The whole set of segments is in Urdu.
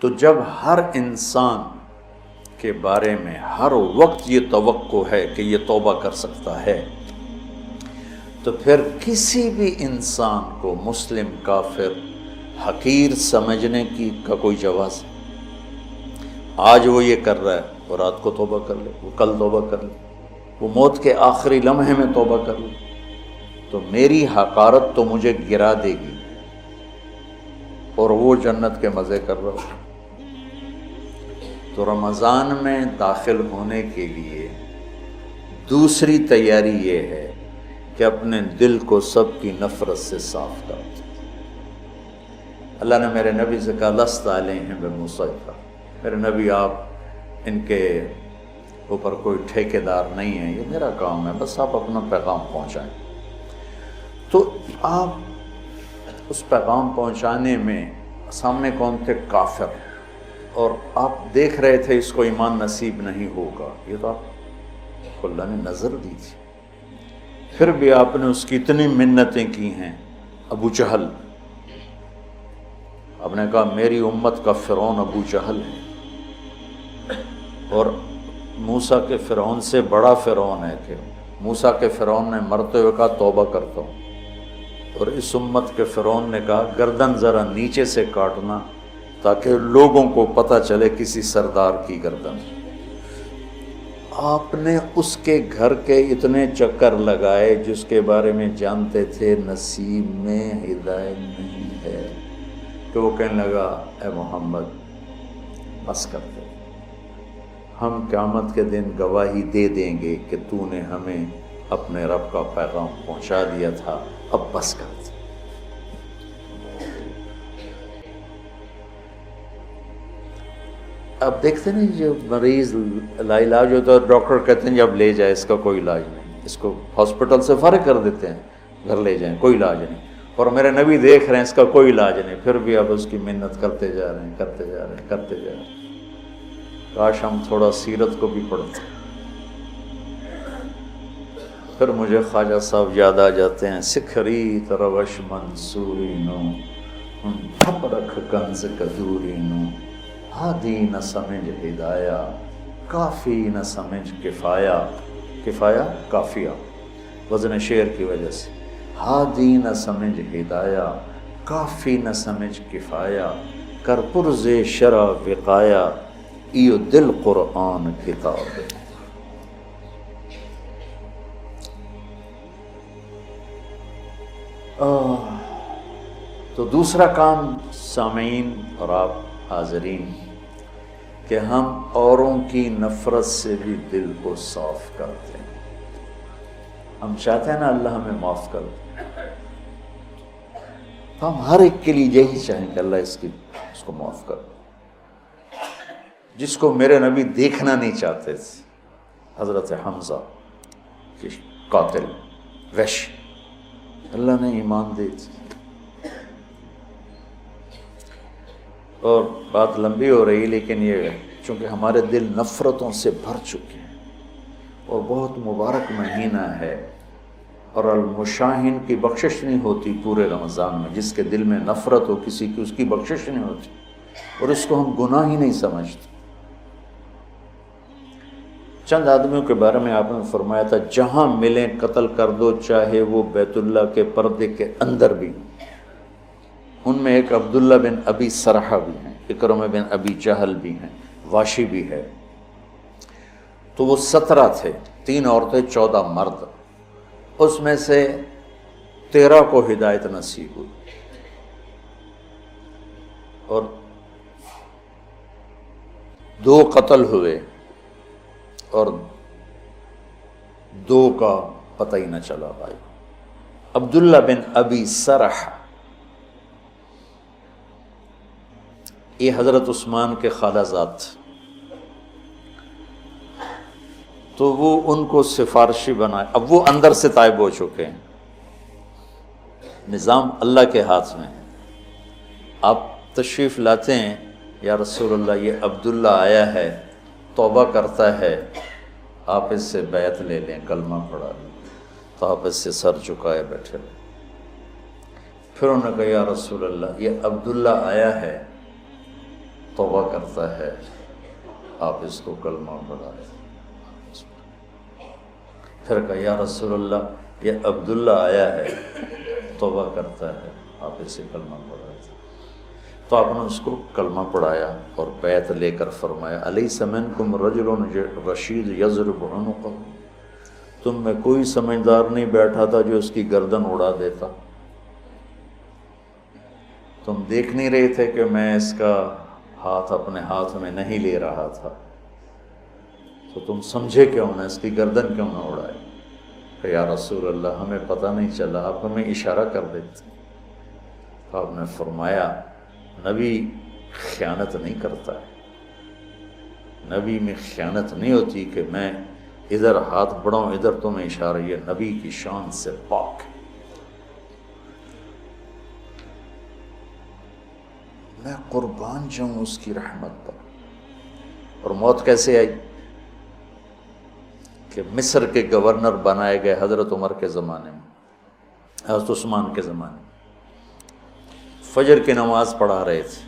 تو جب ہر انسان کے بارے میں ہر وقت یہ توقع ہے کہ یہ توبہ کر سکتا ہے، تو پھر کسی بھی انسان کو مسلم کافر حقیر سمجھنے کا کوئی جواز ہے؟ آج وہ یہ کر رہا ہے، وہ رات کو توبہ کر لے، وہ کل توبہ کر لے، وہ موت کے آخری لمحے میں توبہ کر لے، تو میری حقارت تو مجھے گرا دے گی، اور وہ جنت کے مزے کر رہا ہو۔ تو رمضان میں داخل ہونے کے لیے دوسری تیاری یہ ہے کہ اپنے دل کو سب کی نفرت سے صاف کر دیں۔ اللہ نے میرے نبی سے کہا لست علیہم بمسیطر، میرے نبی آپ ان کے اوپر کوئی ٹھیکیدار نہیں ہے، یہ میرا کام ہے، بس آپ اپنا پیغام پہنچائیں۔ تو آپ اس پیغام پہنچانے میں سامنے کون تھے؟ کافر، اور آپ دیکھ رہے تھے اس کو ایمان نصیب نہیں ہوگا، یہ تو آپ کو اللہ نے نظر دی تھی، پھر بھی آپ نے اس کی اتنی منتیں کی ہیں۔ ابو جہل، آپ نے کہا میری امت کا فرعون ابو جہل ہے، اور موسیٰ کے فرعون سے بڑا فرعون ہے کہ موسیٰ کے فرعون نے مرتے ہوئے کہا توبہ کرتا ہوں، اور اس امت کے فرعون نے کہا گردن ذرا نیچے سے کاٹنا تاکہ لوگوں کو پتہ چلے کسی سردار کی گردن۔ آپ نے اس کے گھر کے اتنے چکر لگائے جس کے بارے میں جانتے تھے نصیب میں ہدایت نہیں ہے، کہ وہ کہنے لگا اے محمد بس کر دے، ہم قیامت کے دن گواہی دے دیں گے کہ تو نے ہمیں اپنے رب کا پیغام پہنچا دیا تھا، اب بس کر دے۔ اب دیکھتے نہیں جو مریض لا علاج ہوتا ہے ڈاکٹر کہتے ہیں جب لے جائے، اس کا کوئی علاج نہیں، اس کو ہاسپٹل سے فارغ کر دیتے ہیں، گھر لے جائیں، کوئی علاج نہیں، اور میرے نبی دیکھ رہے ہیں اس کا کوئی علاج نہیں، پھر بھی اب اس کی منت کرتے جا رہے ہیں، کرتے جا رہے ہیں، کرتے جا رہے ہیں۔ کاش ہم تھوڑا سیرت کو بھی پڑھتے۔ پھر مجھے خواجہ صاحب یاد آ جاتے ہیں، سکھری تروش منصوری نو تھپ رکھ کنز کدوری نو، ہادی نہ سمجھ ہدایہ کافی نہ سمجھ کفایہ، کفایہ کافیہ وزن شعر کی وجہ سے، ہادی نہ سمجھ ہدایہ کافی نہ سمجھ کفایہ، کر پرز شرع وقایہ ایو دل قرآن کتاب۔ تو دوسرا کام سامعین اور آپ حاضرین کہ ہم اوروں کی نفرت سے بھی دل کو صاف کرتے ہیں۔ ہم چاہتے ہیں نا اللہ ہمیں معاف کر دے، تو ہم ہر ایک کے لیے یہی چاہیں کہ اللہ اس کو معاف کر دے۔ جس کو میرے نبی دیکھنا نہیں چاہتے تھے، حضرت حمزہ کے قاتل وحش، اللہ نے ایمان دے دی۔ اور بات لمبی ہو رہی لیکن یہ چونکہ ہمارے دل نفرتوں سے بھر چکے ہیں، اور بہت مبارک مہینہ ہے، اور المشاہین کی بخشش نہیں ہوتی پورے رمضان میں، جس کے دل میں نفرت ہو کسی کی اس کی بخشش نہیں ہوتی، اور اس کو ہم گناہ ہی نہیں سمجھتے۔ چند آدمیوں کے بارے میں آپ نے فرمایا تھا جہاں ملیں قتل کر دو، چاہے وہ بیت اللہ کے پردے کے اندر بھی۔ ان میں ایک عبداللہ بن ابی سرحہ بھی ہیں، اکرمہ بن ابی جہل بھی ہیں، واشی بھی ہے۔ تو وہ 17 تھے، 3 عورتیں 14 مرد، اس میں سے 13 کو ہدایت نصیب ہوئی، اور 2 قتل ہوئے، اور 2 کا پتہ ہی نہ چلا بھائی۔ عبداللہ بن ابی سرحہ یہ حضرت عثمان کے خالہ زاد، تو وہ ان کو سفارشی بنائے۔ اب وہ اندر سے تائب ہو چکے ہیں، نظام اللہ کے ہاتھ میں ہے۔ آپ تشریف لاتے ہیں، یا رسول اللہ یہ عبداللہ آیا ہے، توبہ کرتا ہے، آپ اس سے بیعت لے لیں، کلمہ پڑھا لیں، تو آپ اس سے سر جھکائے بیٹھے رہے۔ پھر انہوں نے کہا یا رسول اللہ یہ عبداللہ آیا ہے توبہ کرتا ہے آپ اس کو کلمہ پڑھائیں۔ پھر کہا یا رسول اللہ یہ عبداللہ آیا ہے توبہ کرتا ہے آپ اسے کلمہ پڑھائیں۔ تو آپ نے اس کو کلمہ پڑھایا اور بیعت لے کر فرمایا الیس منکم رجل رشید یضرب عنقہ، تم میں کوئی سمجھدار نہیں بیٹھا تھا جو اس کی گردن اڑا دیتا؟ تم دیکھ نہیں رہے تھے کہ میں اس کا ہاتھ اپنے ہاتھ میں نہیں لے رہا تھا، تو تم سمجھے کیوں نہ، اس کی گردن کیوں نہ اڑائے؟ کہ یا رسول اللہ ہمیں پتہ نہیں چلا، آپ ہمیں اشارہ کر دیتے۔ تو آپ نے فرمایا نبی خیانت نہیں کرتا ہے، نبی میں خیانت نہیں ہوتی کہ میں ادھر ہاتھ بڑھاؤں ادھر تمہیں اشارہ، یہ نبی کی شان سے پاک ہے۔ میں قربان جاؤں اس کی رحمت پر۔ اور موت کیسے آئی؟ کہ مصر کے گورنر بنائے گئے حضرت عمر کے زمانے میں، حضرت عثمان کے زمانے میں، فجر کی نماز پڑھا رہے تھے،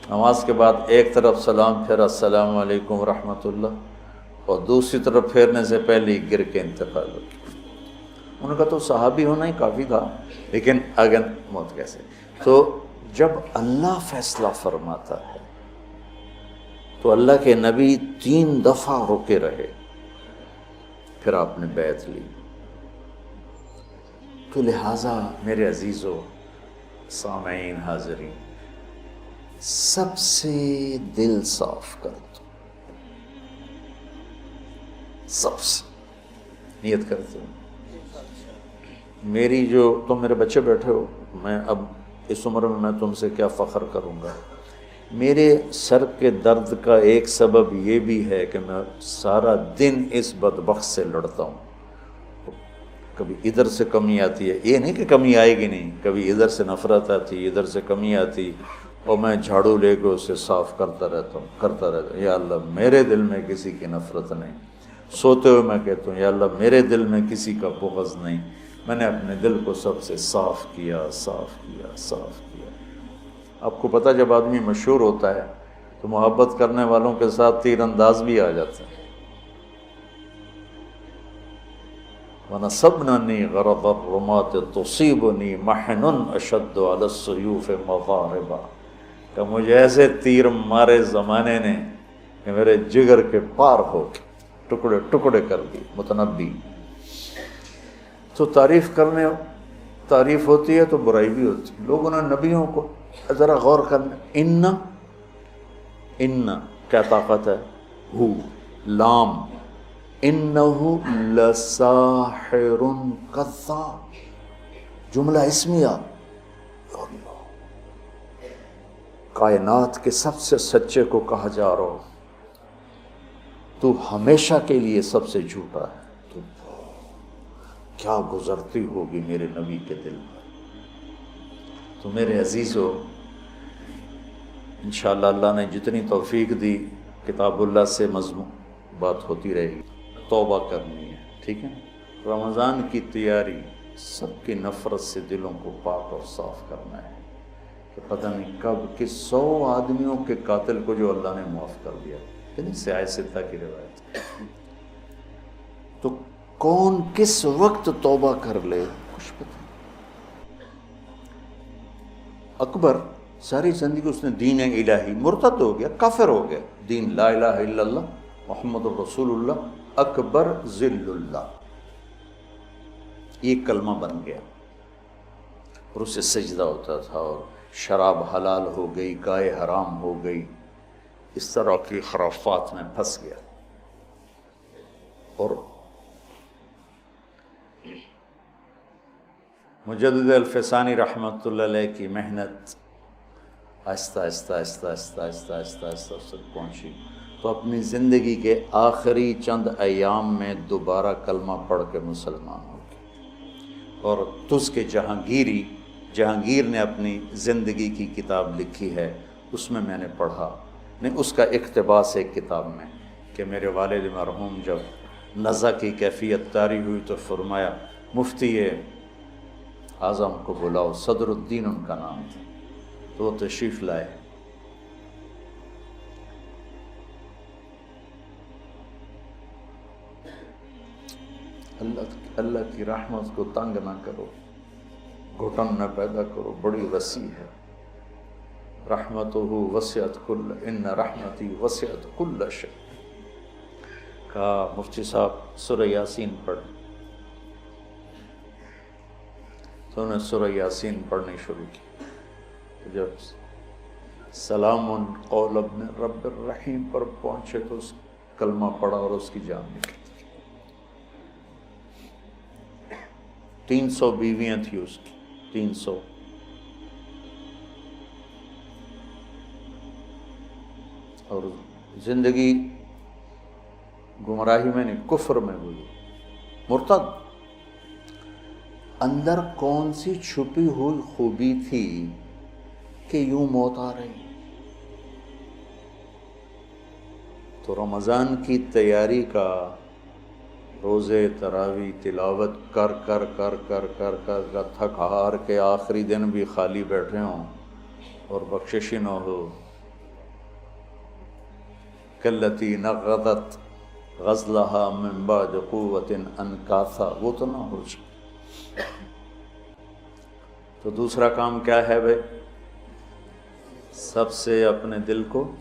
نماز کے بعد ایک طرف سلام پھیرا السلام علیکم ورحمۃ اللہ، اور دوسری طرف پھیرنے سے پہلے ہی گر کے انتقال ہو گیا۔ انہوں نے کہا تو صحابی ہونا ہی کافی تھا، لیکن اگر موت کیسے؟ تو جب اللہ فیصلہ فرماتا ہے تو اللہ کے نبی 3 دفعہ رکے رہے، پھر آپ نے بیعت لی۔ تو لہٰذا میرے عزیزو، سامعین، حاضرین، سب سے دل صاف کر دو، سب سے نیت کرتے ہو میری جو تم میرے بچے بیٹھے ہو، میں اب اس عمر میں تم سے کیا فخر کروں گا، میرے سر کے درد کا ایک سبب یہ بھی ہے کہ میں سارا دن اس بدبخت سے لڑتا ہوں۔ کبھی ادھر سے کمی آتی ہے، یہ نہیں کہ کمی آئے گی نہیں، کبھی ادھر سے نفرت آتی، ادھر سے کمی آتی، اور میں جھاڑو لے کے اسے صاف کرتا رہتا ہوں، یا اللہ میرے دل میں کسی کی نفرت نہیں۔ سوتے ہوئے میں کہتا ہوں یا اللہ میرے دل میں کسی کا بغض نہیں، میں نے اپنے دل کو سب سے صاف کیا، صاف کیا، صاف کیا۔ آپ کو پتہ جب آدمی مشہور ہوتا ہے تو محبت کرنے والوں کے ساتھ تیر انداز بھی آ جاتا ہے۔ وَنَصَبْنَنِي غَرَضَ الرُّمَاةِ تُصِيبُنِي مَحْنٌ أَشَدُّ عَلَى السُّيُوفِ مَضَارِبًا، کہ مجھے ایسے تیر مارے زمانے نے کہ میرے جگر کے پار ہو کے ٹکڑے ٹکڑے کر دی۔ متنبی۔ تو تعریف ہوتی ہے تو برائی بھی ہوتی ہے۔ لوگوں نے نبیوں کو ذرا غور کرنا، ان کیا طاقت ہے، ہو لام، انہو لساحر کذاب، جملہ اسمیہ، کائنات کے سب سے سچے کو کہا جا رہا ہو تو ہمیشہ کے لیے سب سے جھوٹا ہے، تو کیا گزرتی ہوگی میرے نبی کے دل میں۔ تو میرے عزیزو، انشاءاللہ اللہ نے جتنی توفیق دی کتاب اللہ سے مضمون بات ہوتی رہے گی۔ توبہ کرنی ہے، ٹھیک ہے، رمضان کی تیاری، سب کی نفرت سے دلوں کو پاک اور صاف کرنا ہے، کہ پتہ نہیں کب کس 100 آدمیوں کے قاتل کو جو اللہ نے معاف کر دیا، یعنی سیاہ ستہ کی روایت۔ تو کون کس وقت توبہ کر لے کچھ پتہ نہیں۔ اکبر ساری زندگی اس نے دین الہی، مرتد ہو گیا، کافر ہو گیا، دین لا الہ الا اللہ محمد رسول اللہ اکبر ذل اللہ، یہ کلمہ بن گیا، اور اسے سجدہ ہوتا تھا، اور شراب حلال ہو گئی، گائے حرام ہو گئی، اس طرح کی خرافات میں پھنس گیا۔ اور مجدد الفسانی رحمۃ اللہ علیہ کی محنت آہستہ آہستہ آہستہ آہستہ آہستہ آہستہ آہستہ اس تک پہنچی، تو اپنی زندگی کے آخری چند ایام میں دوبارہ کلمہ پڑھ کے مسلمان ہو گئے۔ اور تس کے جہانگیر نے اپنی زندگی کی کتاب لکھی ہے، اس میں نے پڑھا، نہیں اس کا اقتباس ایک کتاب میں، کہ میرے والد مرحوم جب نزع کی کیفیت طاری ہوئی تو فرمایا مفتی اعظم کو بلاؤ، صدر الدین ان کا نام تھا، تو وہ تشریف لائے، اللہ کی رحمت کو تنگ نہ کرو، گھٹن نہ پیدا کرو، بڑی وسیع ہے۔ رحمتہ وسعت کل، ان رحمتی وسعت کل شیء۔ کہا مفتی صاحب سورہ یاسین پڑھ، تو انہوں نے سورہ یاسین پڑھنی شروع کی۔ جب سلام قولا من رب الرحیم پر پہنچے تو اس کلمہ پڑھا اور اس کی جان نکلی۔ 300 بیویاں تھیں اس کی، 300۔ اور زندگی گمراہی میں نہیں، کفر میں ہوئی، مرتد۔ اندر کون سی چھپی ہوئی خوبی تھی کہ یوں موت آ رہی؟ تو رمضان کی تیاری کا، روزے تراویح تلاوت کر کر کر کر کر کر کر تھک ہار کے آخری دن بھی خالی بیٹھے ہوں اور بخشش ہی نہ ہو۔ کلتی نقضت غزلہا من بعد قوت انکاثا، وہ تو نہ ہو جائے۔ تو دوسرا کام کیا ہے بھائی؟ سب سے اپنے دل کو